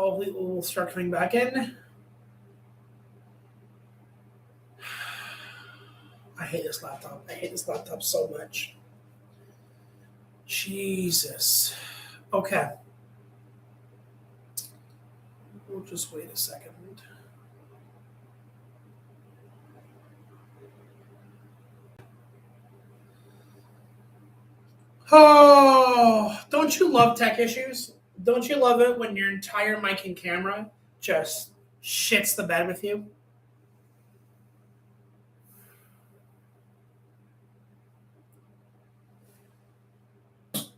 Hopefully it will start coming back in. I hate this laptop. I hate this laptop so much. Jesus. Okay. We'll just wait a second. Oh, don't you love tech issues? Don't you love it when your entire mic and camera just shits the bed with you? Just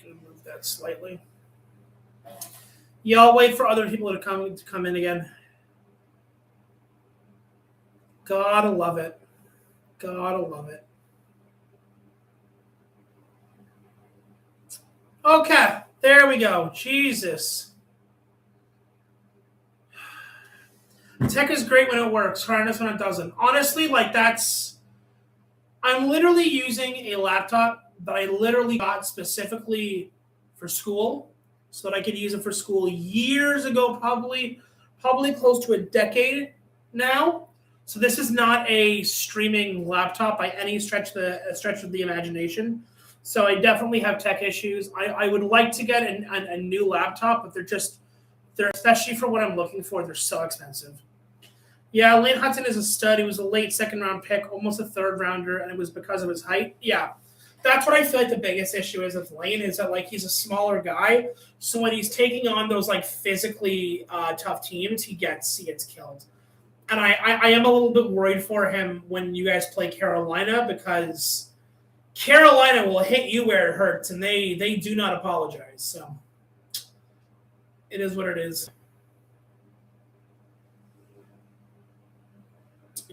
gonna move that slightly. Yeah, I'll wait for other people to come in again. Gotta love it. Gotta love it. Okay, there we go. Jesus. Tech is great when it works, hardness when it doesn't. Honestly, like I'm literally using a laptop that I literally got specifically for school so that I could use it for school years ago, probably close to a decade now. So this is not a streaming laptop by any stretch of the imagination. So I definitely have tech issues. I would like to get a new laptop, but they're especially for what I'm looking for, they're so expensive. Yeah, Lane Hudson is a stud. He was a late second-round pick, almost a third-rounder, and it was because of his height. Yeah, that's what I feel like the biggest issue is with Lane is that, like, he's a smaller guy. So when he's taking on those, like, physically tough teams, he gets killed. And I am a little bit worried for him when you guys play Carolina because Carolina will hit you where it hurts, and they do not apologize. So it is what it is.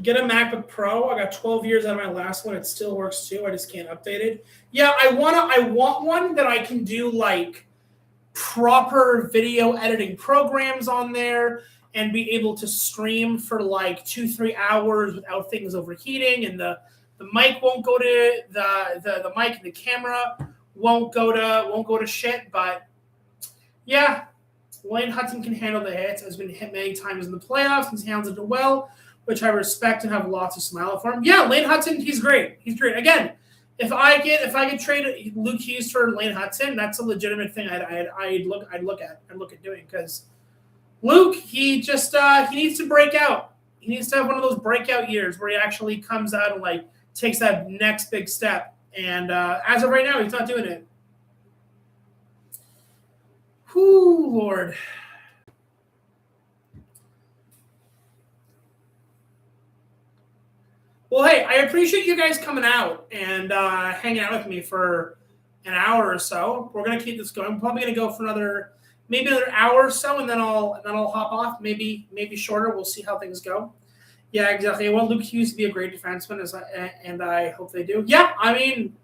Get a MacBook Pro. I got 12 years out of my last one. It still works too. I just can't update it. Yeah, I want one that I can do like proper video editing programs on there and be able to stream for like 2-3 hours without things overheating, and the mic won't go to the mic and the camera won't go to shit. But yeah, Lane Hudson can handle the hits. Has been hit many times in the playoffs. He's handled it well, which I respect and have lots of smile for him. Yeah, Lane Hudson, he's great. He's great. Again, if I could trade Luke Hughes for Lane Hudson, that's a legitimate thing I'd look at doing, because Luke, he just he needs to break out. He needs to have one of those breakout years where he actually comes out and like takes that next big step. And as of right now, he's not doing it. Whoo, Lord. Well, hey, I appreciate you guys coming out and hanging out with me for an hour or so. We're gonna keep this going. I'm probably gonna go for another hour or so, and then I'll hop off. Maybe shorter. We'll see how things go. Yeah, exactly. I want Luke Hughes to be a great defenseman, and I hope they do. Yeah, I mean,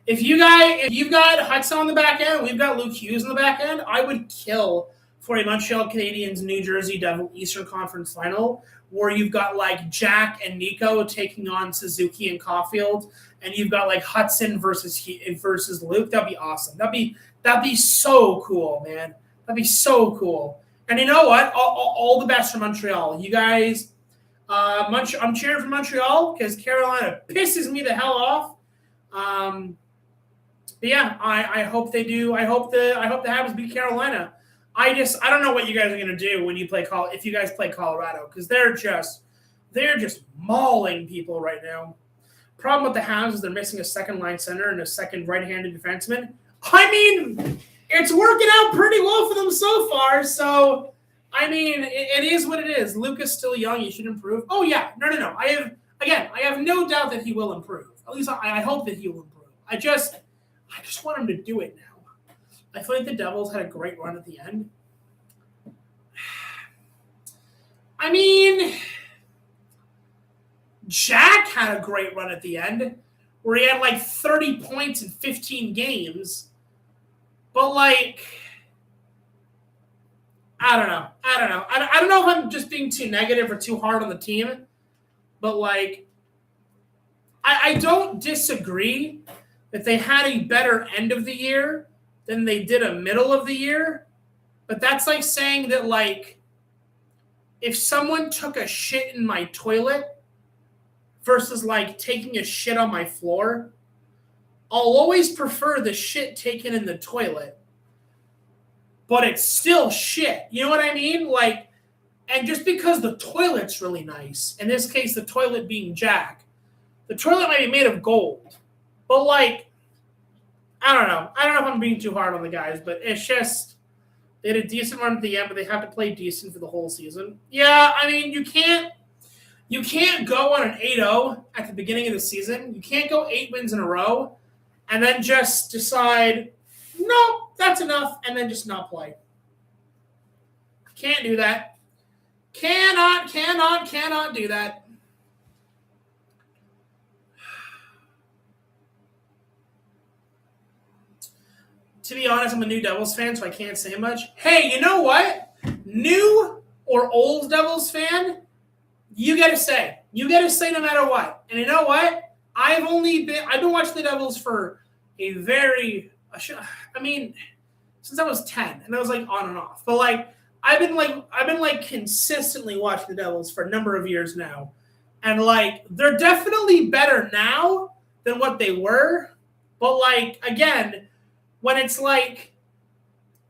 if you've got Hudson on the back end, we've got Luke Hughes on the back end, I would kill for a Montreal Canadiens New Jersey Devil Eastern Conference Final, where you've got like Jack and Nico taking on Suzuki and Caulfield, and you've got like Hudson versus Luke. That'd be awesome. That'd be so cool, man. That'd be so cool. And you know what? All the best for Montreal. You guys, I'm cheering for Montreal because Carolina pisses me the hell off. But yeah, I hope they do. I hope the Habs beat Carolina. I don't know what you guys are gonna do when you play if you guys play Colorado, because they're just mauling people right now. Problem with the Habs is they're missing a second line center and a second right-handed defenseman. I mean, it's working out pretty well for them so far. So I mean, it is what it is. Luke is still young. He should improve. Oh yeah, no. I have no doubt that he will improve. At least I hope that he will improve. I just want him to do it now. I feel like the Devils had a great run at the end. I mean, Jack had a great run at the end where he had like 30 points in 15 games. But like, I don't know. I don't know if I'm just being too negative or too hard on the team. But like, I don't disagree that they had a better end of the year than they did a middle of the year. But that's like saying that, like, if someone took a shit in my toilet versus, like, taking a shit on my floor, I'll always prefer the shit taken in the toilet. But it's still shit. You know what I mean? Like, and just because the toilet's really nice, in this case, the toilet being Jack, the toilet might be made of gold. But, like, I don't know. I don't know if I'm being too hard on the guys, but it's just they had a decent run at the end, but they have to play decent for the whole season. Yeah, I mean, you can't go on an 8-0 at the beginning of the season. You can't go 8 wins in a row and then just decide, no, that's enough, and then just not play. Can't do that. Cannot do that. To be honest, I'm a new Devils fan, so I can't say much. Hey, you know what? New or old Devils fan, you get to say. You get to say no matter what. And you know what? I've been watching the Devils for since I was 10, and I was like on and off. But like I've been consistently watching the Devils for a number of years now. And like they're definitely better now than what they were. But like again, when it's like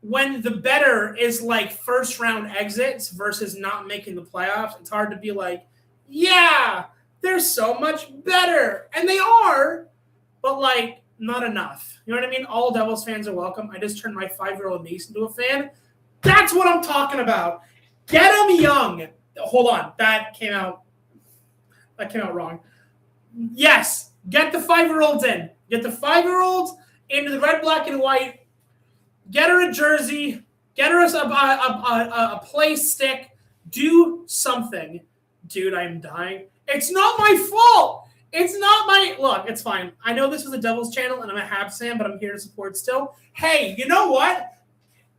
when the better is like first round exits versus not making the playoffs, it's hard to be like, yeah, they're so much better. And they are, but like not enough. You know what I mean? All Devils fans are welcome. I just turned my 5-year-old niece into a fan. That's what I'm talking about. Get them young. Hold on. That came out wrong. Yes. Get the 5-year-olds in. Get the 5-year-olds into the red, black, and white. Get her a jersey. Get her a play stick. Do something. Dude, I'm dying. It's not my fault. It's not my... Look, it's fine. I know this was a Devils channel, and I'm a Habs fan, but I'm here to support still. Hey, you know what?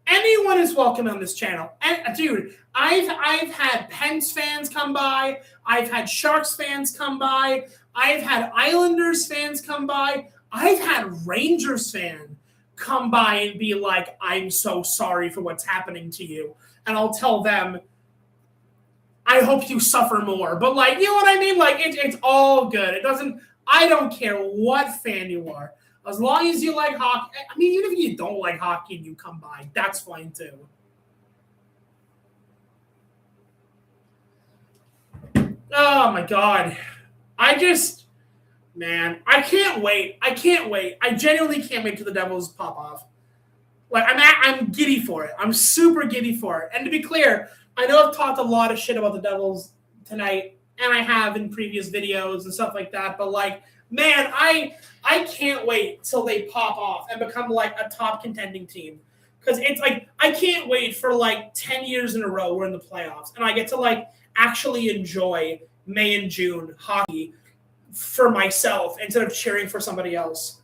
Anyone is welcome on this channel. And, dude, I've had Pens fans come by. I've had Sharks fans come by. I've had Islanders fans come by. I've had Rangers fans come by and be like, I'm so sorry for what's happening to you. And I'll tell them, I hope you suffer more. But, like, you know what I mean? Like, it's all good. I don't care what fan you are. As long as you like hockey. I mean, even if you don't like hockey and you come by, that's fine too. Oh, my God. I can't wait. I genuinely can't wait till the Devils pop off. Like, I'm giddy for it. I'm super giddy for it. And to be clear, I know I've talked a lot of shit about the Devils tonight, and I have in previous videos and stuff like that, but, like, man, I can't wait till they pop off and become, like, a top contending team. Because it's, like, I can't wait for, like, 10 years in a row we're in the playoffs, and I get to, like, actually enjoy May and June hockey for myself instead of cheering for somebody else.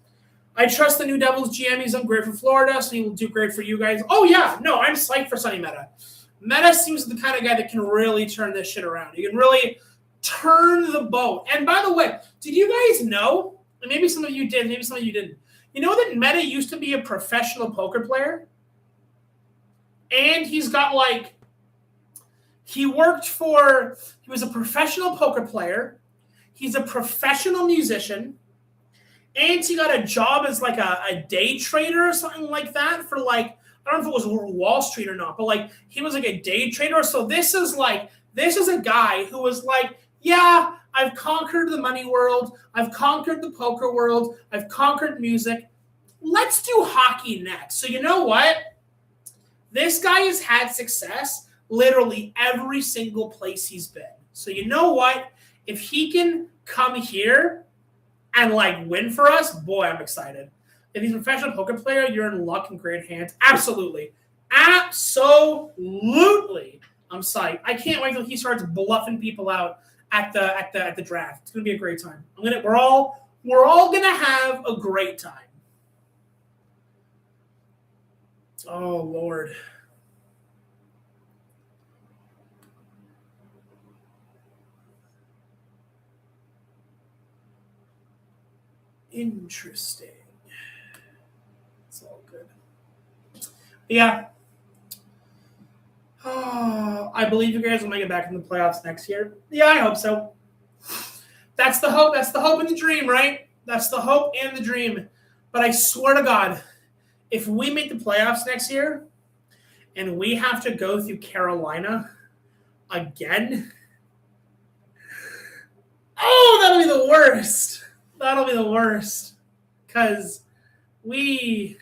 I trust the new Devils GM. He's done great for Florida, so he will do great for you guys. Oh, yeah. No, I'm psyched for Sonny Meta. Meta seems the kind of guy that can really turn this shit around. He can really turn the boat. And by the way, did you guys know, and maybe some of you did, maybe some of you didn't, you know that Meta used to be a professional poker player? And he's got, like, he was a professional poker player. He's a professional musician. And he got a job as, like, a day trader or something like that for, like, I don't know if it was Wall Street or not, but, like, he was, like, a day trader. So this is a guy who was like, yeah, I've conquered the money world. I've conquered the poker world. I've conquered music. Let's do hockey next. So you know what? This guy has had success literally every single place he's been. So you know what? If he can come here and, like, win for us, boy, I'm excited. If he's a professional poker player, you're in luck and great hands. Absolutely. Absolutely. I'm psyched. I can't wait till he starts bluffing people out at the draft. It's gonna be a great time. We're all gonna have a great time. Oh, Lord. Interesting. It's all good. But yeah. Oh, I believe you guys will make it back in the playoffs next year. Yeah, I hope so. That's the hope. That's the hope and the dream, right? That's the hope and the dream. But I swear to God, if we make the playoffs next year and we have to go through Carolina again, oh, that'll be the worst. That'll be the worst. Because we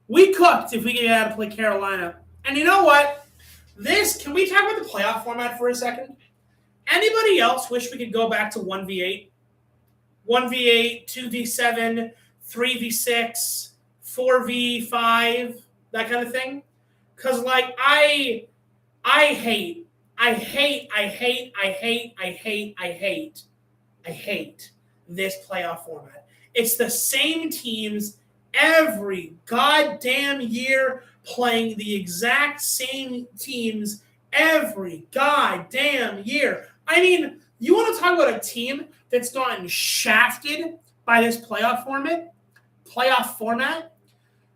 cooked if we get out to play Carolina. And you know what? Can we talk about the playoff format for a second? Anybody else wish we could go back to 1v8? 1v8, 2v7, 3v6, 4v5, that kind of thing? Because, like, I hate this playoff format. It's the same teams every goddamn year playing the exact same teams every goddamn year. I mean, you want to talk about a team that's gotten shafted by this playoff format?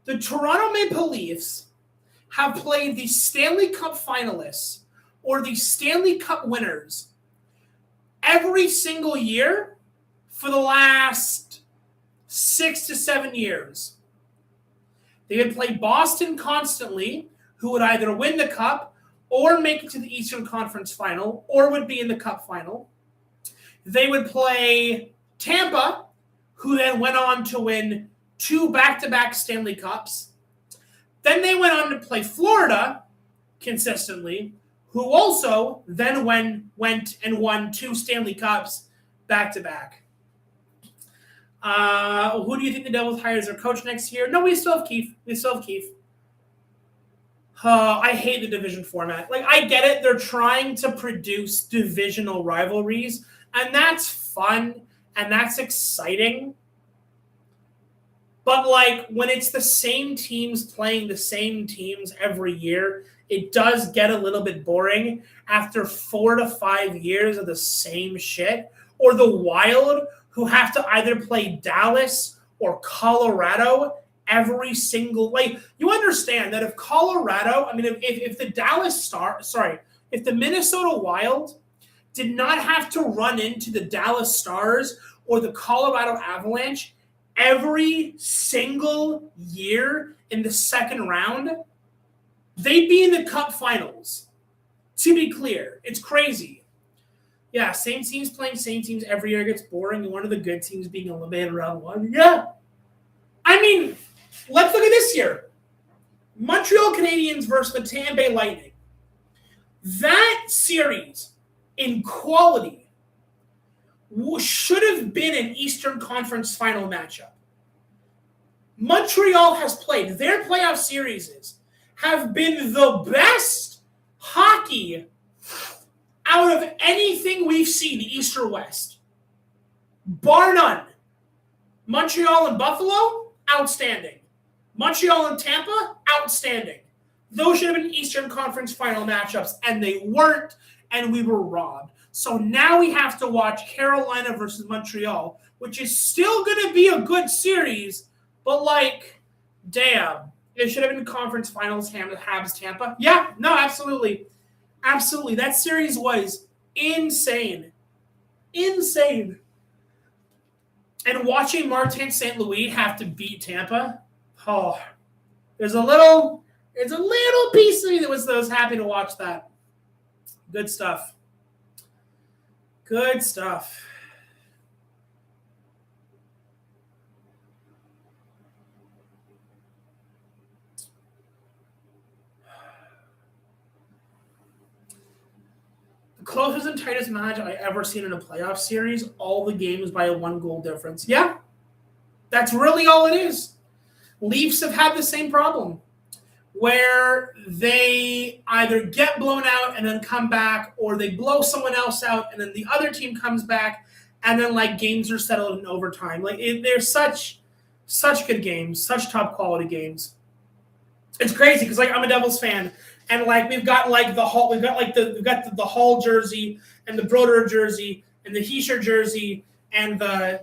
The Toronto Maple Leafs have played the Stanley Cup finalists or the Stanley Cup winners every single year for the last 6 to 7 years. They would play Boston constantly, who would either win the Cup or make it to the Eastern Conference Final or would be in the Cup Final. They would play Tampa, who then went on to win 2 back-to-back Stanley Cups. Then they went on to play Florida consistently, who also then went and won 2 Stanley Cups back-to-back. Who do you think the Devils hire as their coach next year? No, we still have Keefe. I hate the division format. Like, I get it. They're trying to produce divisional rivalries, and that's fun, and that's exciting. But, like, when it's the same teams playing the same teams every year, it does get a little bit boring after 4 to 5 years of the same shit. Or the Wild, who have to either play Dallas or Colorado every single, like, you understand that if Colorado, I mean, if the Minnesota Wild did not have to run into the Dallas Stars or the Colorado Avalanche every single year in the second round, they'd be in the Cup Finals. To be clear, it's crazy. Yeah, same teams playing same teams every year gets boring, and one of the good teams being eliminated round one. Yeah. I mean, let's look at this year. Montreal Canadiens versus the Tampa Bay Lightning. That series in quality should have been an Eastern Conference final matchup. Montreal has played. Their playoff series have been the best hockey out of anything we've seen, East or West. Bar none. Montreal and Buffalo, outstanding. Montreal and Tampa, outstanding. Those should have been Eastern Conference final matchups, and they weren't, and we were robbed. So now we have to watch Carolina versus Montreal, which is still going to be a good series, but, like, damn. It should have been conference finals, Habs, Tampa. Yeah, no, absolutely. Absolutely. That series was insane. Insane. And watching Martin St. Louis have to beat Tampa, there's a little piece of me that was happy to watch that. Good stuff. Good stuff. Closest and tightest match I ever seen in a playoff series, all the games by a 1-goal difference. Yeah, that's really all it is. Leafs have had the same problem where they either get blown out and then come back, or they blow someone else out and then the other team comes back, and then, like, games are settled in overtime. Like, they're such good games, such top quality games. It's crazy because, like, I'm a Devils fan. And, like, we've got the Hall jersey and the Broder jersey and the Hischier jersey and the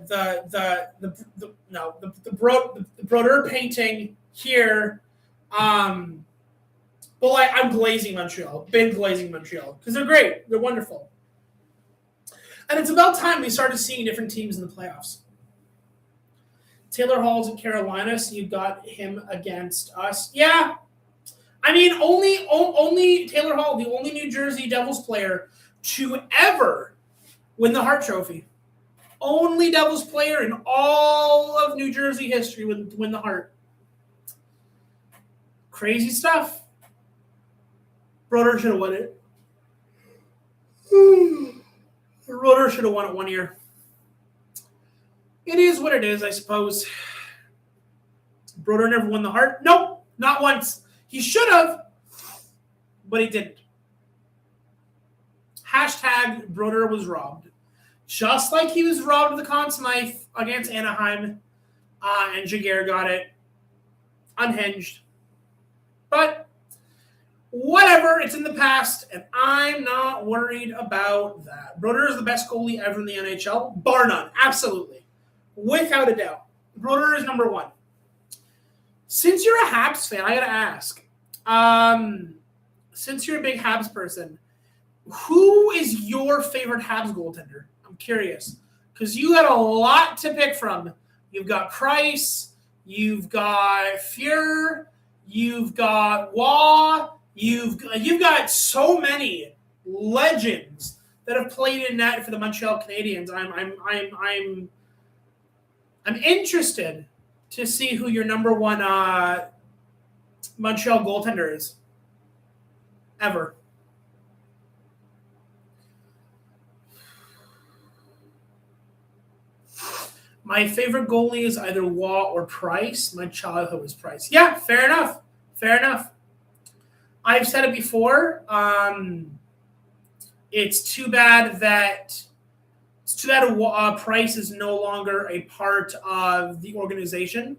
Broder painting here. But like, I'm glazing Montreal. Been glazing Montreal. Because they're great. They're wonderful. And it's about time we started seeing different teams in the playoffs. Taylor Hall's in Carolina, so you got him against us. Yeah. I mean, only Taylor Hall, the only New Jersey Devils player to ever win the Hart Trophy. Only Devils player in all of New Jersey history would win the Hart. Crazy stuff. Brodeur should have won it. Brodeur should have won it 1 year. It is what it is, I suppose. Brodeur never won the Hart. Nope, not once. He should have, but he didn't. Hashtag Brodeur was robbed. Just like he was robbed of the Conn Smythe against Anaheim, and Jaguar got it unhinged. But whatever, it's in the past, and I'm not worried about that. Brodeur is the best goalie ever in the NHL, bar none, absolutely. Without a doubt. Brodeur is number one. Since you're a Habs fan, I got to ask, since you're a big Habs person, who is your favorite Habs goaltender? I'm curious. Because you had a lot to pick from. You've got Price, you've got Fuhr, you've got Waugh, you've got so many legends that have played in net for the Montreal Canadiens. I'm interested to see who your number one Montreal goaltender is ever. My favorite goalie is either Waugh or Price. My childhood was Price. Yeah, fair enough. Fair enough. I've said it before. It's too bad that Price is no longer a part of the organization,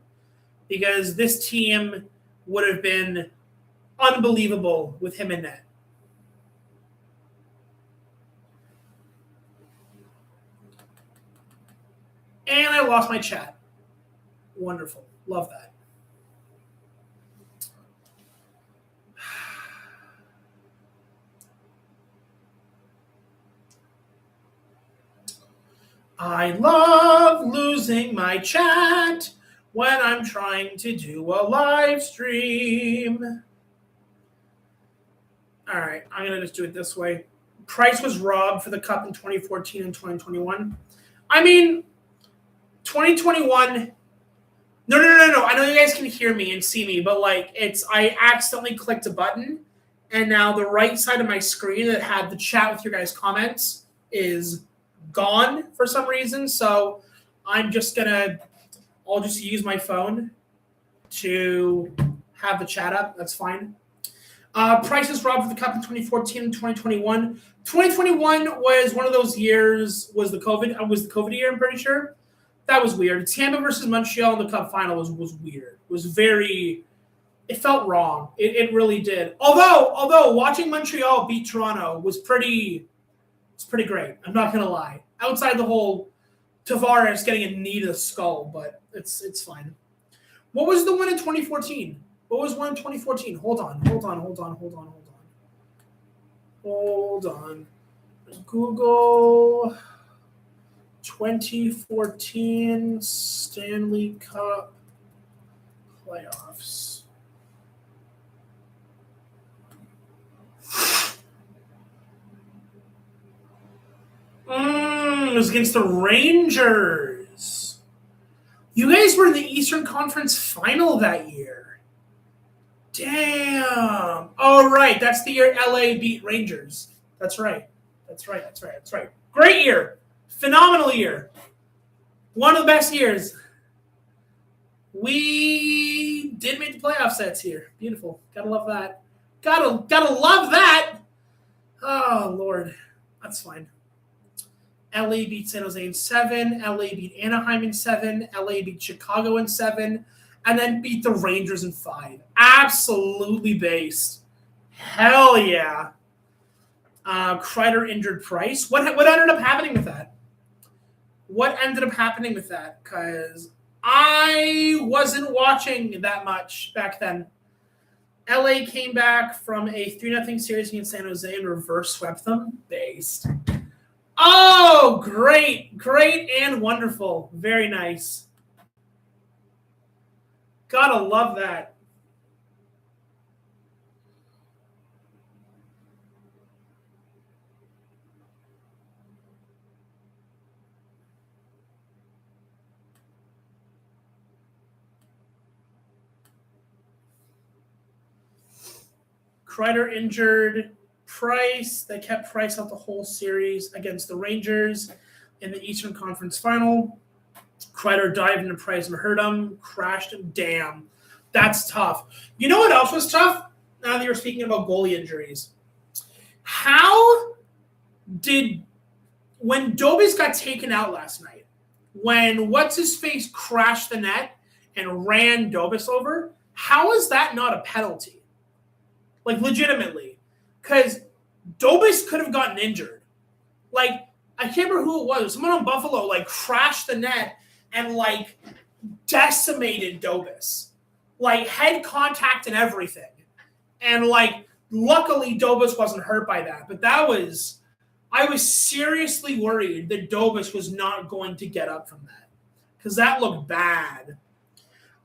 because this team would have been unbelievable with him in net. And I lost my chat. Wonderful. Love that. I love losing my chat when I'm trying to do a live stream. All right, I'm going to just do it this way. Price was robbed for the Cup in 2014 and 2021. I mean, 2021. No. I know you guys can hear me and see me, but I accidentally clicked a button, and now the right side of my screen that had the chat with your guys' comments is gone for some reason. So I'll just use my phone to have the chat up. That's fine. Price was robbed for the Cup in 2014 and 2021. 2021 was one of those years. Was the COVID year? I'm pretty sure. That was weird. Tampa versus Montreal in the Cup final was weird. It felt wrong. It really did. Although watching Montreal beat Toronto was pretty great. I'm not gonna lie. Outside the whole Tavares getting a knee to the skull, but it's fine. What was the one in 2014? What was one in 2014? Hold on. Google 2014 Stanley Cup playoffs. It was against the Rangers. You guys were in the Eastern Conference Final that year. Damn. Oh, right. That's the year LA beat Rangers. That's right. Great year. Phenomenal year. One of the best years. We did make the playoff sets here. Beautiful. Gotta love that. Gotta love that. Oh, Lord. That's fine. LA beat San Jose in 7. LA beat Anaheim in 7. LA beat Chicago in 7. And then beat the Rangers in 5. Absolutely based. Hell yeah. Kreider injured Price. What ended up happening with that? Because I wasn't watching that much back then. LA came back from a 3-0 series against San Jose and reverse swept them. Based. Oh, great. Great and wonderful. Very nice. Gotta love that. Kreider injured. Price, they kept Price out the whole series against the Rangers in the Eastern Conference Final. Kreider dived into Price and hurt him, crashed him. Damn, that's tough. You know what else was tough? Now that you're speaking about goalie injuries, how did when Dobis got taken out last night, when what's his face crashed the net and ran Dobis over? How is that not a penalty? Like legitimately, because Dobis could have gotten injured. Like I can't remember who it was. Someone on Buffalo like crashed the net and like decimated Dobis, like head contact and everything. And like luckily Dobis wasn't hurt by that, but I was seriously worried that Dobis was not going to get up from that because that looked bad.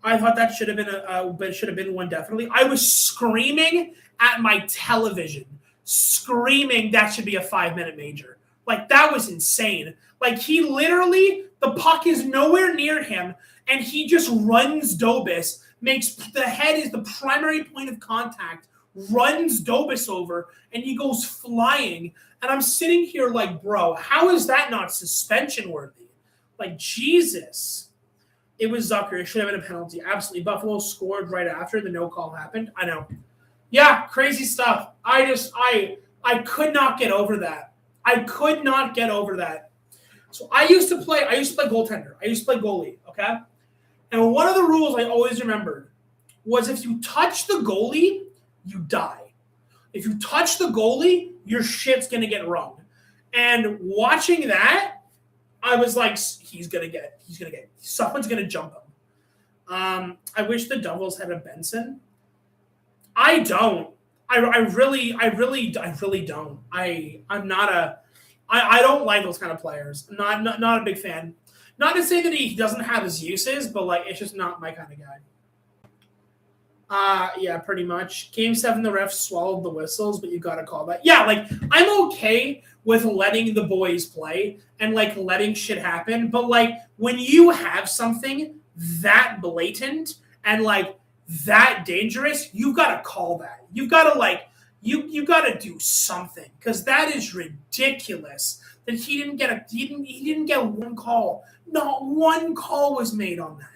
I thought that should have been one definitely. I was screaming at my television, screaming that should be a 5-minute major. Like that was insane. Like he literally, the puck is nowhere near him, and he just runs Dobis, makes the head is the primary point of contact, runs Dobis over, and he goes flying. And I'm sitting here like, bro, how is that not suspension worthy? Like Jesus. It was Zucker. It should have been a penalty. Absolutely. Buffalo scored right after the no call happened. I know. Yeah, crazy stuff. I could not get over that. I could not get over that. So I used to play goaltender. I used to play goalie, okay? And one of the rules I always remembered was if you touch the goalie, you die. If you touch the goalie, your shit's going to get wrung. And watching that, I was like, someone's going to jump him. I wish the Devils had a Benson. I don't. I really don't. I don't like those kind of players. Not a big fan. Not to say that he doesn't have his uses, but like it's just not my kind of guy. Yeah, pretty much. Game 7, the refs swallowed the whistles, but you got to call that. Yeah, like I'm okay with letting the boys play and like letting shit happen, but like when you have something that blatant and like that dangerous, you've got to call that. You've got to like you got to do something because that is ridiculous. That he didn't get one call. Not one call was made on that.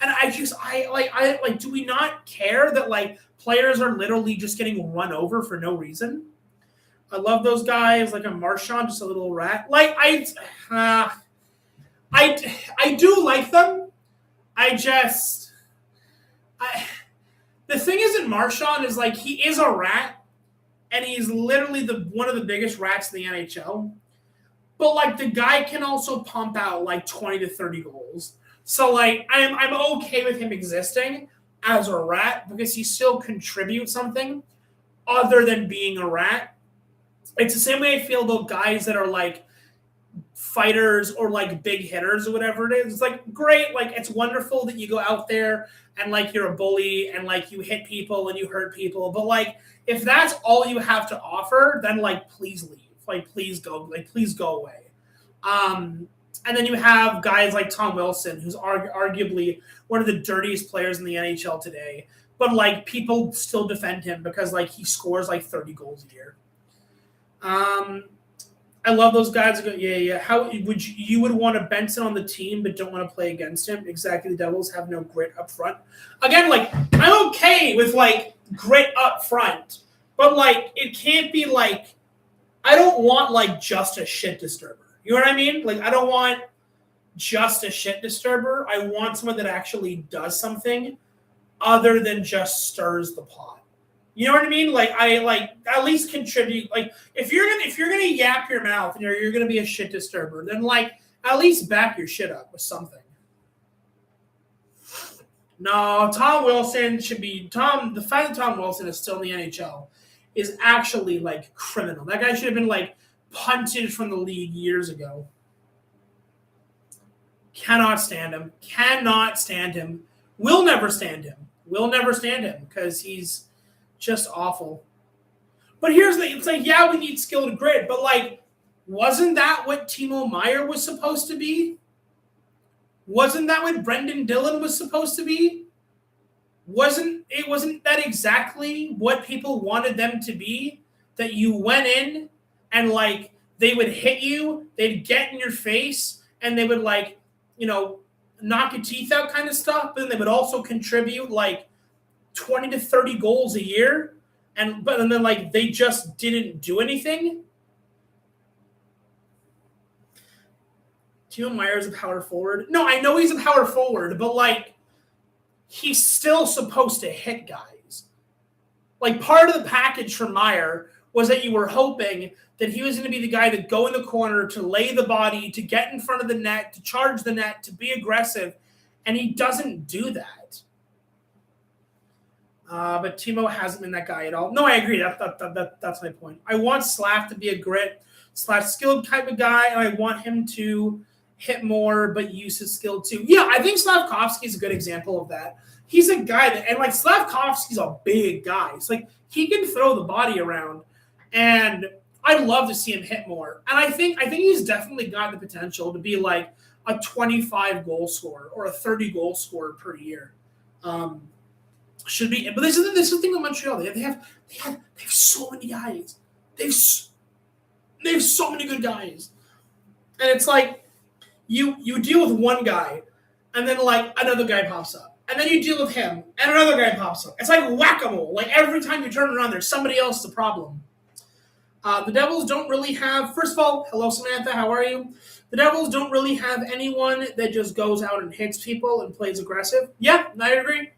And I do we not care that like players are literally just getting run over for no reason? I love those guys, like a Marchand, just a little rat. Like I do like them. The thing isn't Marchand is like he is a rat, and he's literally one of the biggest rats in the NHL. But like the guy can also pump out like 20 to 30 goals. So like I'm okay with him existing as a rat because he still contributes something other than being a rat. It's the same way I feel about guys that are like fighters or like big hitters or whatever it is. It's like great, like it's wonderful that you go out there and like you're a bully and like you hit people and you hurt people. But like if that's all you have to offer, then like please leave. Like please go away. And then you have guys like Tom Wilson, who's arguably one of the dirtiest players in the NHL today. But, like, people still defend him because, like, he scores, like, 30 goals a year. I love those guys. Yeah. How would you would want a Benson on the team but don't want to play against him? Exactly. The Devils have no grit up front. Again, like, I'm okay with, like, grit up front. But, like, it can't be, like, I don't want, like, just a shit disturber. You know what I mean? Like, I don't want just a shit disturber. I want someone that actually does something other than just stirs the pot. You know what I mean? Like, I like at least contribute. Like, if you're gonna yap your mouth and you're gonna be a shit disturber, then like at least back your shit up with something. No, Tom Wilson should be Tom. The fact that Tom Wilson is still in the NHL is actually like criminal. That guy should have been like punted from the league years ago. Cannot stand him. Cannot stand him. Will never stand him. Will never stand him because he's just awful. But here's the it's like, yeah, we need skilled grit, but like, wasn't that what Timo Meier was supposed to be? Wasn't that what Brendan Dillon was supposed to be? Wasn't that exactly what people wanted them to be? That you went in and like they would hit you, they'd get in your face, and they would like, knock your teeth out kind of stuff, but then they would also contribute like 20 to 30 goals a year, and then like they just didn't do anything. Timo Meier is a power forward. No, I know he's a power forward, but like he's still supposed to hit guys. Like part of the package for Meier was that you were hoping that he was going to be the guy to go in the corner, to lay the body, to get in front of the net, to charge the net, to be aggressive, and he doesn't do that. But Timo hasn't been that guy at all. No, I agree. That's my point. I want Slav to be a grit/skilled type of guy, and I want him to hit more, but use his skill too. Yeah, I think Slavkovsky is a good example of that. He's a guy that, and like Slavkovsky's a big guy. It's like he can throw the body around, and I'd love to see him hit more. And I think he's definitely got the potential to be like a 25 goal scorer or a 30 goal scorer per year. Should be, but this is the thing with Montreal. They have so many guys. They have so many good guys, and it's like you deal with one guy, and then like another guy pops up, and then you deal with him, and another guy pops up. It's like whack-a-mole. Like every time you turn around, there's somebody else the problem. The Devils don't really have. First of all, hello Samantha, how are you? The Devils don't really have anyone that just goes out and hits people and plays aggressive. Yeah, I agree.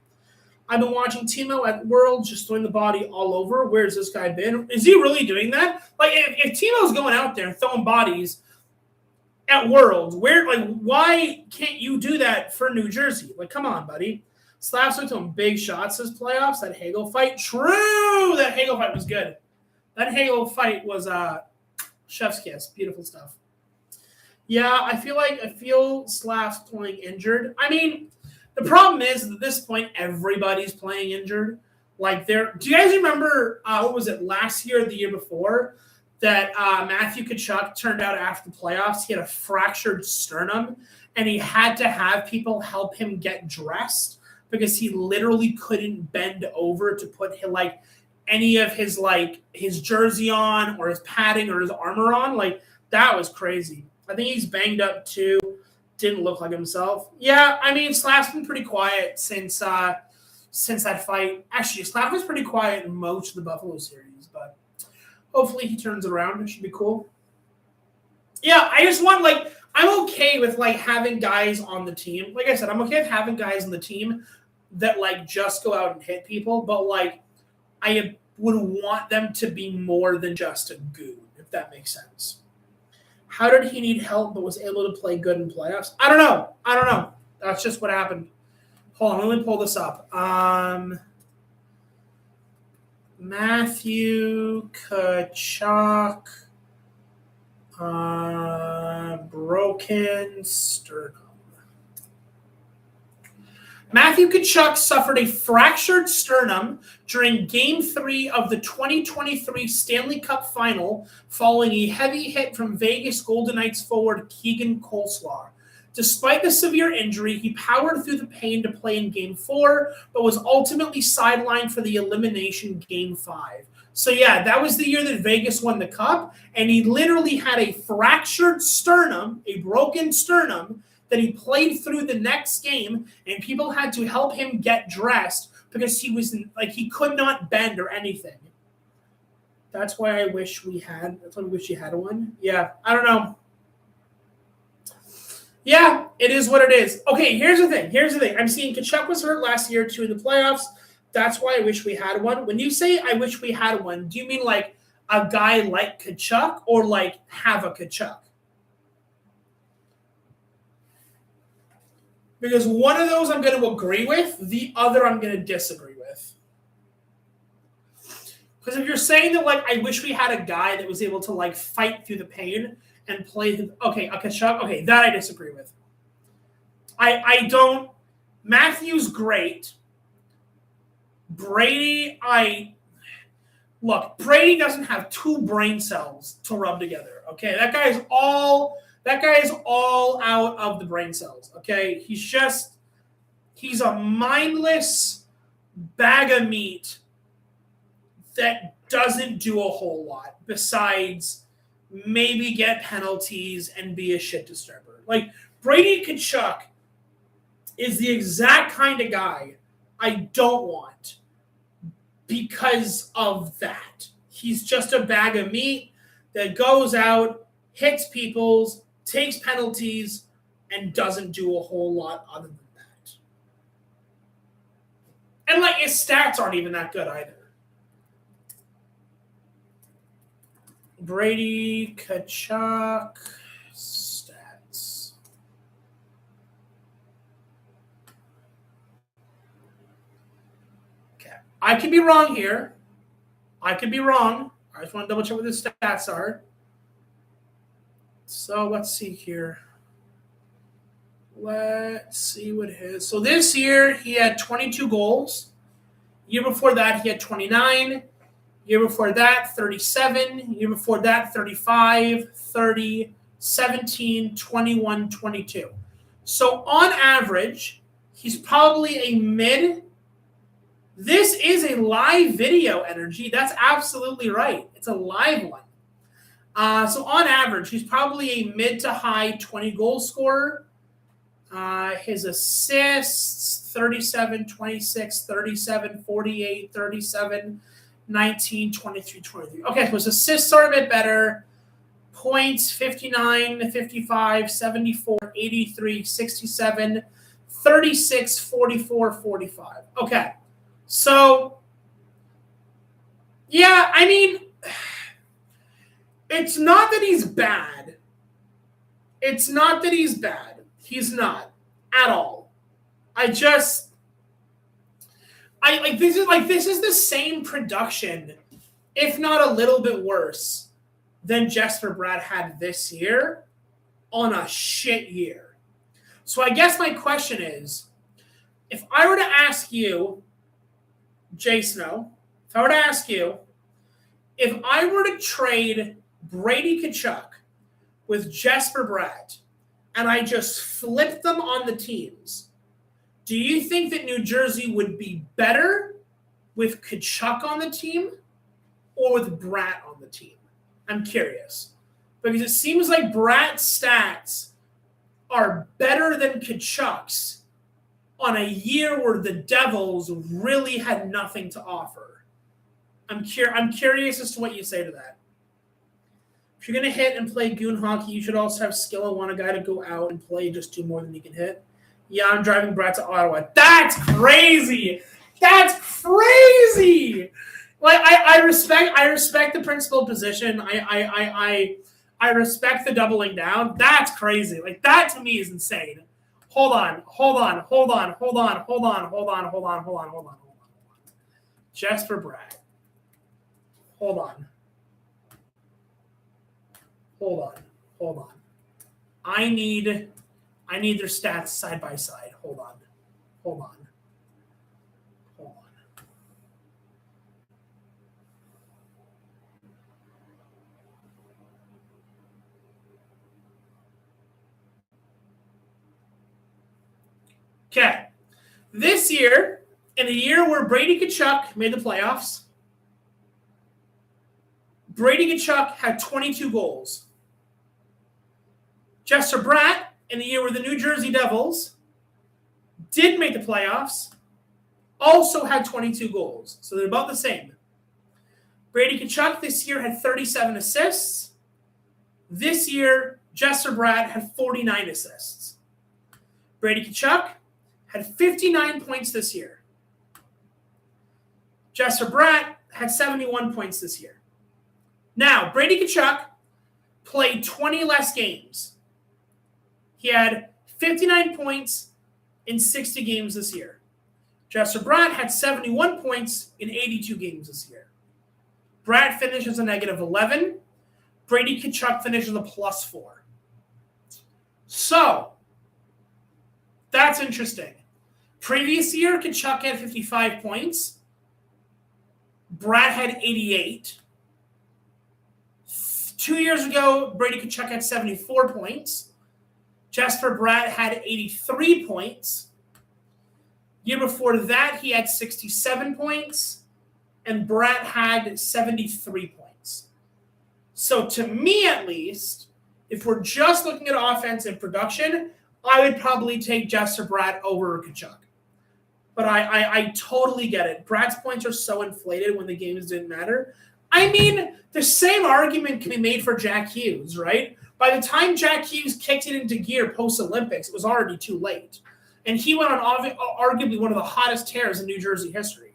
I've been watching Timo at Worlds just throwing the body all over. Where's this guy been? Is he really doing that? Like, if Timo's going out there and throwing bodies at Worlds, why can't you do that for New Jersey? Like, come on, buddy. Slavs took some big shots this playoffs. That Hagel fight, true. That Hagel fight was good. That Hagel fight was chef's kiss. Beautiful stuff. Yeah, I feel Slavs playing injured. I mean, the problem is at this point, everybody's playing injured. Like, do you guys remember, what was it, last year or the year before, that Matthew Tkachuk turned out after the playoffs, he had a fractured sternum, and he had to have people help him get dressed because he literally couldn't bend over to put any of his jersey on or his padding or his armor on. Like, that was crazy. I think he's banged up too. Didn't look like himself. Yeah, I mean, Slav's been pretty quiet since that fight. Actually, Slav was pretty quiet in most of the Buffalo series, but hopefully he turns it around. It should be cool. Yeah, I just want, I'm okay with, having guys on the team. Like I said, I'm okay with having guys on the team that, just go out and hit people, but, I would want them to be more than just a goon, if that makes sense. How did he need help but was able to play good in playoffs? I don't know. That's just what happened. Hold on, let me pull this up. Matthew Tkachuk, broken sternum. Matthew Tkachuk suffered a fractured sternum during Game 3 of the 2023 Stanley Cup Final following a heavy hit from Vegas Golden Knights forward Keegan Coleslaw. Despite the severe injury, he powered through the pain to play in Game 4, but was ultimately sidelined for the elimination Game 5. So yeah, that was the year that Vegas won the Cup, and he literally had a fractured sternum, a broken sternum, that he played through the next game, and people had to help him get dressed because he could not bend or anything. That's why I wish we had one. Yeah, I don't know. Yeah, it is what it is. Okay, here's the thing. I'm seeing Tkachuk was hurt last year too in the playoffs. That's why I wish we had one. When you say I wish we had one, do you mean a guy like Tkachuk or have a Tkachuk? Because one of those I'm going to agree with, the other I'm going to disagree with. Because if you're saying that, like, I wish we had a guy that was able to, like, fight through the pain and play, okay, a Tkachuk, okay, that I disagree with. I don't, Matthews, great. Brady, look, Brady doesn't have two brain cells to rub together, okay? That guy is all out of the brain cells, okay? He's a mindless bag of meat that doesn't do a whole lot besides maybe get penalties and be a shit disturber. Like, Brady Tkachuk is the exact kind of guy I don't want because of that. He's just a bag of meat that goes out, hits people, takes penalties, and doesn't do a whole lot other than that. And, like, his stats aren't even that good either. Brady Tkachuk stats. Okay. I could be wrong here. I could be wrong. I just want to double check what the stats are. So let's see here. Let's see what his. So this year he had 22 goals. Year before that he had 29. Year before that, 37. Year before that, 35, 30, 17, 21, 22. So on average, he's probably a mid. This is a live video, Energy. That's absolutely right. It's a live one. So on average, he's probably a mid to high 20 goal scorer. His assists, 37, 26, 37, 48, 37, 19, 23, 23. Okay, so his assists are a bit better. Points, 59, 55, 74, 83, 67, 36, 44, 45. Okay, so, yeah, I mean, it's not that he's bad. It's not that he's bad. He's not at all. This is the same production, if not a little bit worse, than Jesper Bratt had this year on a shit year. So I guess my question is, if I were to ask you, Jay Snow, if I were to trade Brady Tkachuk with Jesper Bratt and I just flipped them on the teams, do you think that New Jersey would be better with Tkachuk on the team or with Bratt on the team? I'm curious. Because it seems like Bratt's stats are better than Tkachuk's on a year where the Devils really had nothing to offer. I'm curious as to what you say to that. If you're going to hit and play goon hockey, you should also have skill and want a guy to go out and play just do more than he can hit. Yeah, I'm driving Bratt to Ottawa. That's crazy. That's crazy. Like I respect the principal position. I respect the doubling down. That's crazy. Like that to me is insane. Hold on. Jesper Bratt. Hold on. I need their stats side by side. Hold on. Okay. This year, in a year where Brady Tkachuk made the playoffs, Brady Tkachuk had 22 goals. Jesper Bratt, in the year where the New Jersey Devils did make the playoffs, also had 22 goals. So they're about the same. Brady Tkachuk this year had 37 assists. This year, Jesper Bratt had 49 assists. Brady Tkachuk had 59 points this year. Jesper Bratt had 71 points this year. Now, Brady Tkachuk played 20 less games. He had 59 points in 60 games this year. Jesper Bratt had 71 points in 82 games this year. Bratt finishes a -11. Brady Tkachuk finishes a +4. So, that's interesting. Previous year, Tkachuk had 55 points. Bratt had 88. 2 years ago, Brady Tkachuk had 74 points. Jesper Bratt had 83 points. Year before that, he had 67 points. And Bratt had 73 points. So to me, at least, if we're just looking at offense and production, I would probably take Jesper Bratt over Tkachuk. But I totally get it. Bratt's points are so inflated when the games didn't matter. I mean, the same argument can be made for Jack Hughes, right? By the time Jack Hughes kicked it into gear post-Olympics, it was already too late. And he went on arguably one of the hottest tears in New Jersey history.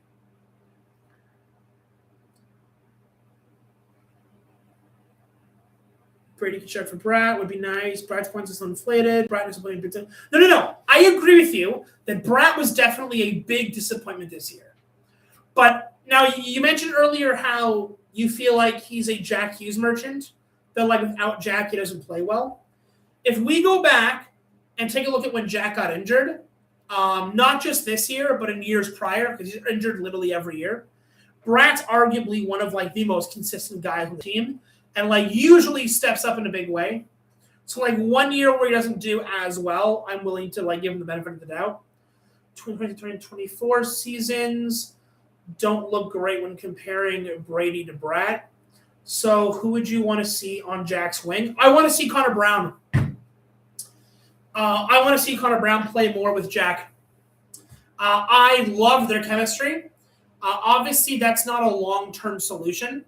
Brady Tkachuk for Bratt would be nice. Bratt's points is inflated. Bratt is playing big time. No. I agree with you that Bratt was definitely a big disappointment this year. But now you mentioned earlier how you feel like he's a Jack Hughes merchant, that like without Jack he doesn't play well. If we go back and take a look at when Jack got injured, not just this year, but in years prior, because he's injured literally every year, Bratt's arguably one of like the most consistent guys on the team. And like usually steps up in a big way. So like 1 year where he doesn't do as well, I'm willing to like give him the benefit of the doubt. 2023-24 seasons don't look great when comparing Brady to Bratt. So who would you want to see on Jack's wing? I want to see Connor Brown. I want to see Connor Brown play more with Jack. I love their chemistry. Obviously, that's not a long-term solution.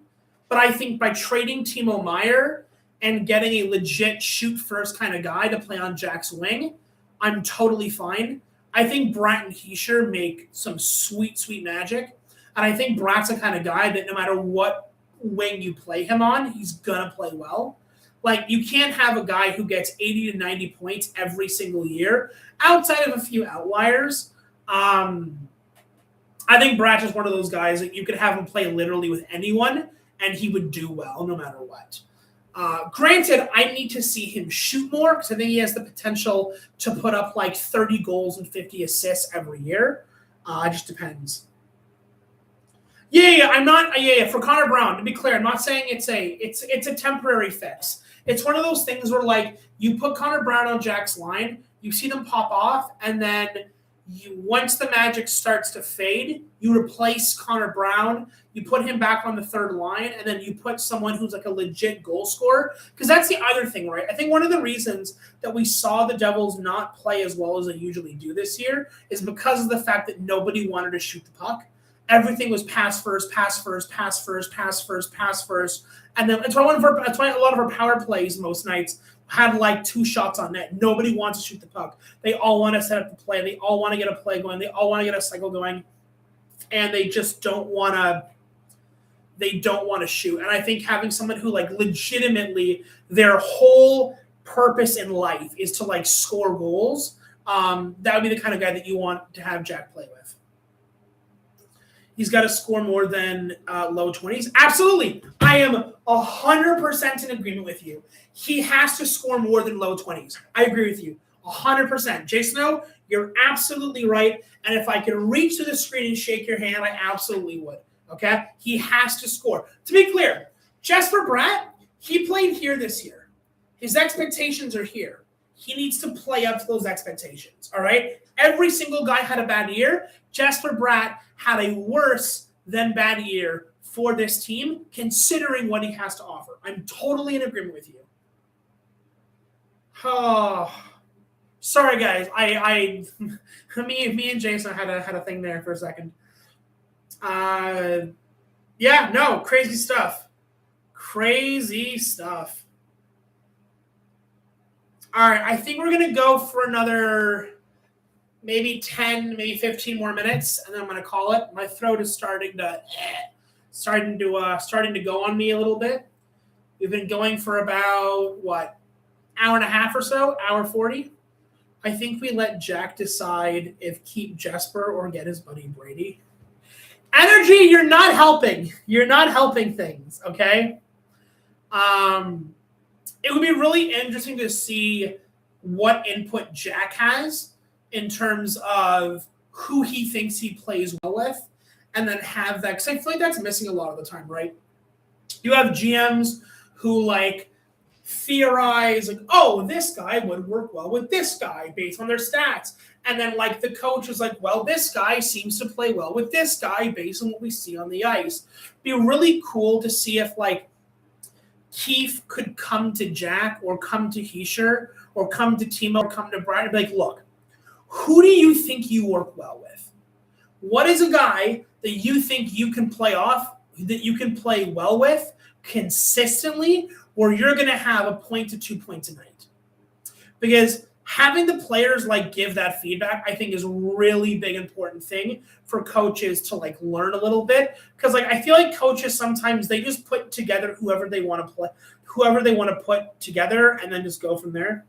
But I think by trading Timo Meier and getting a legit shoot-first kind of guy to play on Jack's wing, I'm totally fine. I think Bratt and Hischier make some sweet, sweet magic. And I think Bratt's the kind of guy that no matter what wing you play him on, he's going to play well. Like, you can't have a guy who gets 80 to 90 points every single year, outside of a few outliers. I think Bratt's just one of those guys that you could have him play literally with anyone, and he would do well no matter what. Granted, I need to see him shoot more because I think he has the potential to put up like 30 goals and 50 assists every year. It just depends. I'm not. For Connor Brown, to be clear, I'm not saying it's a temporary fix. It's one of those things where like you put Connor Brown on Jack's line, you see them pop off, and then once the magic starts to fade, you replace Connor Brown, you put him back on the third line, and then you put someone who's like a legit goal scorer. Because that's the other thing, right? I think one of the reasons that we saw the Devils not play as well as they usually do this year is because of the fact that nobody wanted to shoot the puck. Everything was pass first. And then that's why a lot of our power plays most nights had like 2 shots on net. Nobody wants to shoot the puck. They all want to set up the play. They all want to get a play going. They all want to get a cycle going. And they just don't want to shoot. And I think having someone who like legitimately their whole purpose in life is to like score goals, that would be the kind of guy that you want to have Jack play with. He's got to score more than low 20s. Absolutely. I am 100% in agreement with you. He has to score more than low 20s. I agree with you. 100%. Jason O, you're absolutely right. And if I could reach to the screen and shake your hand, I absolutely would. Okay? He has to score. To be clear, Jesper Bratt, he played here this year. His expectations are here. He needs to play up to those expectations. All right? Every single guy had a bad year. Jesper Bratt had a worse than bad year for this team, considering what he has to offer. I'm totally in agreement with you. Oh, sorry guys. Me and Jason had a thing there for a second. Crazy stuff. Crazy stuff. All right, I think we're gonna go for another maybe 10, maybe 15 more minutes, and then I'm gonna call it. My throat is starting to go on me a little bit. We've been going for about hour and a half or so, hour 40. I think we let Jack decide if keep Jesper or get his buddy Brady. Energy, you're not helping. You're not helping things, okay? It would be really interesting to see what input Jack has in terms of who he thinks he plays well with, and then have that, because I feel like that's missing a lot of the time, right? You have GMs who like theorize like, oh, this guy would work well with this guy based on their stats. And then like the coach is like, well, this guy seems to play well with this guy based on what we see on the ice. It'd be really cool to see if like Keefe could come to Jack or come to Hischier or come to Timo or come to Brian and be like, look, who do you think you work well with? What is a guy that you think you can play off, that you can play well with consistently, where you're going to have a point to 2 points a night? Because having the players like give that feedback, I think, is a really big important thing for coaches to like learn a little bit. Because like I feel like coaches sometimes they just put together whoever they want to play, whoever they want to put together, and then just go from there.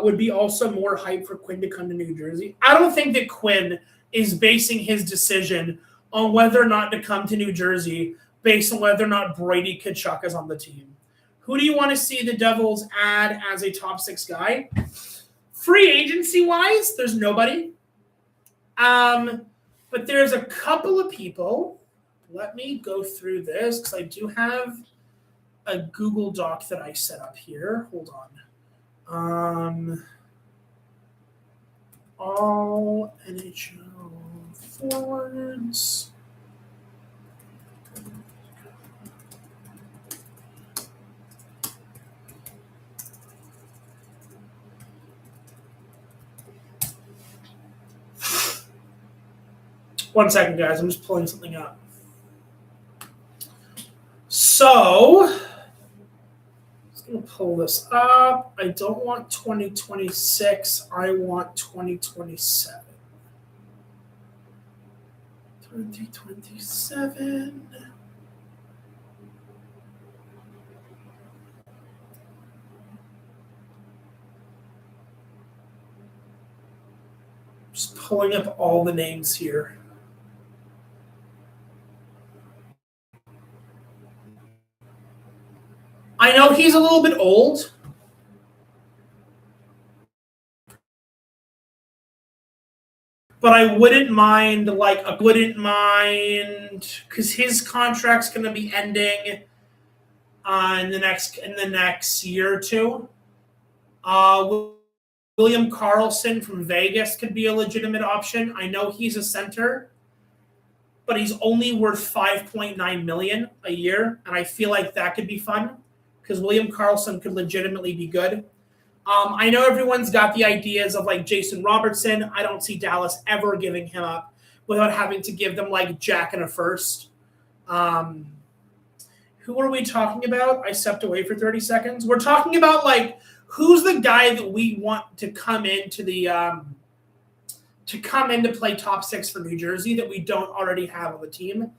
Would be also more hype for Quinn to come to New Jersey. I don't think that Quinn is basing his decision on whether or not to come to New Jersey based on whether or not Brady Tkachuk is on the team. Who do you want to see the Devils add as a top 6 guy? Free agency-wise, there's nobody. But there's a couple of people. Let me go through this because I do have a Google Doc that I set up here. Hold on. All NHL forwards. One second, guys. I'm just pulling something up. So, I'm just going to pull this up. I don't want 2026. I want 2027. 2027. Just pulling up all the names here. I know he's a little bit old. But I wouldn't mind, because his contract's going to be ending in the next year or two. William Karlsson from Vegas could be a legitimate option. I know he's a center, but he's only worth $5.9 million a year, and I feel like that could be fun because William Karlsson could legitimately be good. I know everyone's got the ideas of like Jason Robertson. I don't see Dallas ever giving him up without having to give them like Jack and a first. Who are we talking about? I stepped away for 30 seconds. We're talking about like who's the guy that we want to come into the to play top 6 for New Jersey that we don't already have on the team.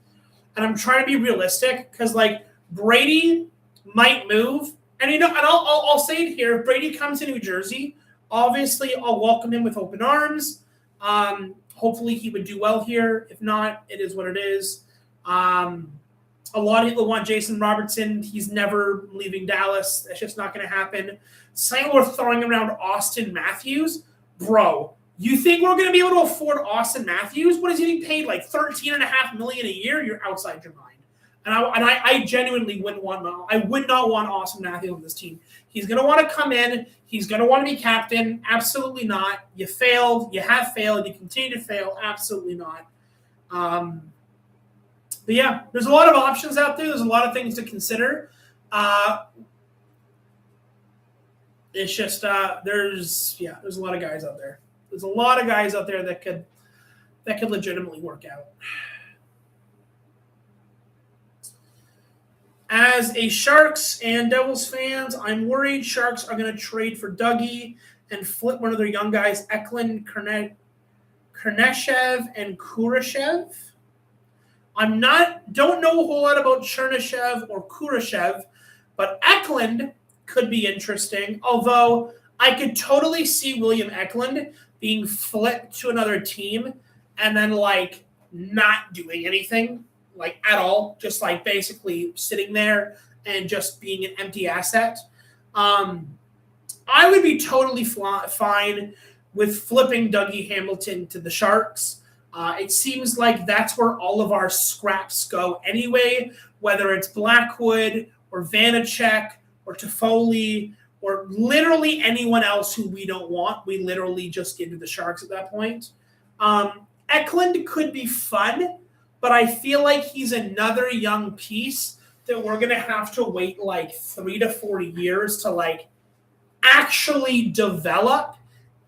And I'm trying to be realistic because like Brady might move. And and I'll say it here: if Brady comes to New Jersey, obviously I'll welcome him with open arms. Hopefully he would do well here. If not, it is what it is. A lot of people want Jason Robertson. He's never leaving Dallas. That's just not going to happen. Saying we're throwing around Austin Matthews, bro. You think we're going to be able to afford Austin Matthews? What is he getting paid? Like $13.5 million a year? You're outside your mind. And I genuinely wouldn't want. I would not want Austin Matthews on this team. He's going to want to come in. He's going to want to be captain. Absolutely not. You failed. You have failed. You continue to fail. Absolutely not. But yeah, there's a lot of options out there. There's a lot of things to consider. It's just there's a lot of guys out there. There's a lot of guys out there that could legitimately work out. As a Sharks and Devils fans, I'm worried Sharks are going to trade for Dougie and flip one of their young guys, Eklund, Chernishev, and Kurashev. Don't know a whole lot about Chernishev or Kurashev, but Eklund could be interesting. Although I could totally see William Eklund being flipped to another team and then like not doing anything like at all, just like basically sitting there and just being an empty asset. I would be totally fine with flipping Dougie Hamilton to the Sharks. It seems like that's where all of our scraps go anyway, whether it's Blackwood or Vanacek or Toffoli or literally anyone else who we don't want. We literally just give to the Sharks at that point. Eklund could be fun, but I feel like he's another young piece that we're going to have to wait like 3 to 4 years to like actually develop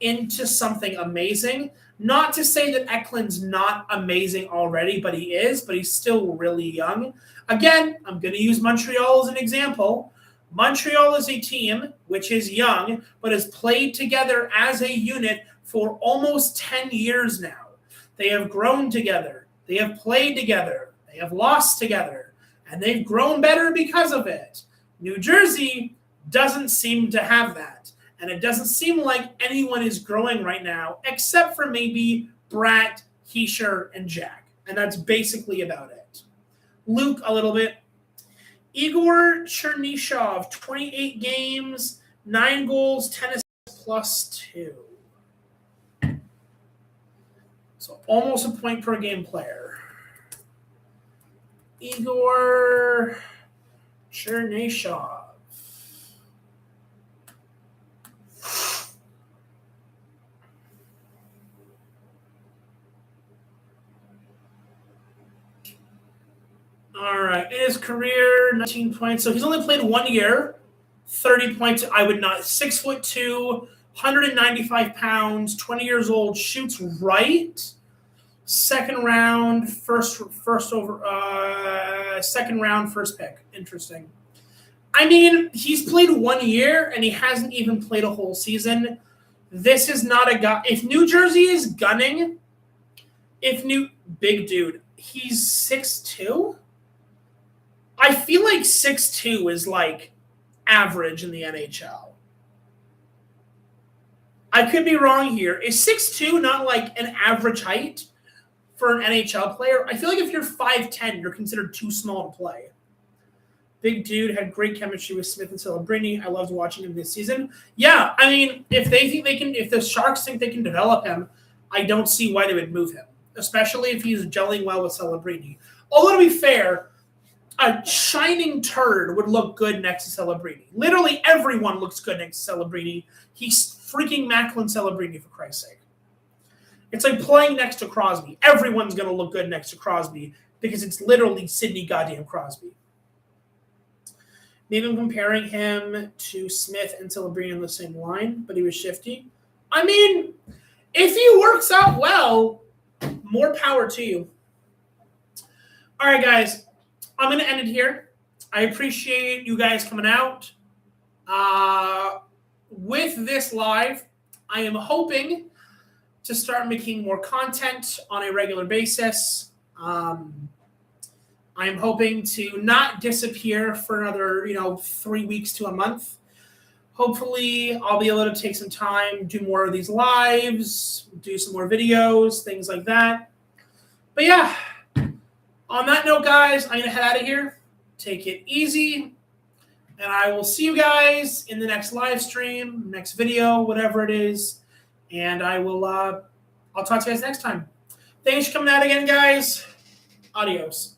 into something amazing. Not to say that Eklund's not amazing already, but he is, but he's still really young. Again, I'm going to use Montreal as an example. Montreal is a team which is young, but has played together as a unit for almost 10 years now. They have grown together. They have played together. They have lost together. And they've grown better because of it. New Jersey doesn't seem to have that. And it doesn't seem like anyone is growing right now, except for maybe Bratt, Hischier, and Jack. And that's basically about it. Luke, a little bit. Igor Chernyshov, 28 games, 9 goals, 10 assists, +2. So almost a point per game player. Igor Chernyshov. All right. In his career, 19 points. So he's only played 1 year, 30 points. I would not. 6'2", 195 pounds, 20 years old, shoots right. Second round, second round, first pick. Interesting. I mean, he's played 1 year and he hasn't even played a whole season. This is not a guy. If New Jersey is gunning, big dude, he's 6'2". I feel like 6'2" is like average in the NHL. I could be wrong here. Is 6'2" not like an average height for an NHL player? I feel like if you're 5'10", you're considered too small to play. Big dude, had great chemistry with Smith and Celebrini. I loved watching him this season. Yeah, I mean, if the Sharks think they can develop him, I don't see why they would move him, especially if he's gelling well with Celebrini. Although, to be fair, a shining turd would look good next to Celebrini. Literally everyone looks good next to Celebrini. He's freaking Macklin Celebrini, for Christ's sake. It's like playing next to Crosby. Everyone's going to look good next to Crosby because it's literally Sidney goddamn Crosby. Maybe I'm comparing him to Smith and Celebrini on the same line, but he was shifty. I mean, if he works out well, more power to you. All right, guys. I'm going to end it here. I appreciate you guys coming out. With this live, I am hoping to start making more content on a regular basis. I'm hoping to not disappear for another, 3 weeks to a month. Hopefully, I'll be able to take some time, do more of these lives, do some more videos, things like that. But yeah. On that note, guys, I'm going to head out of here. Take it easy. And I will see you guys in the next live stream, next video, whatever it is. And I'll talk to you guys next time. Thanks for coming out again, guys. Adios.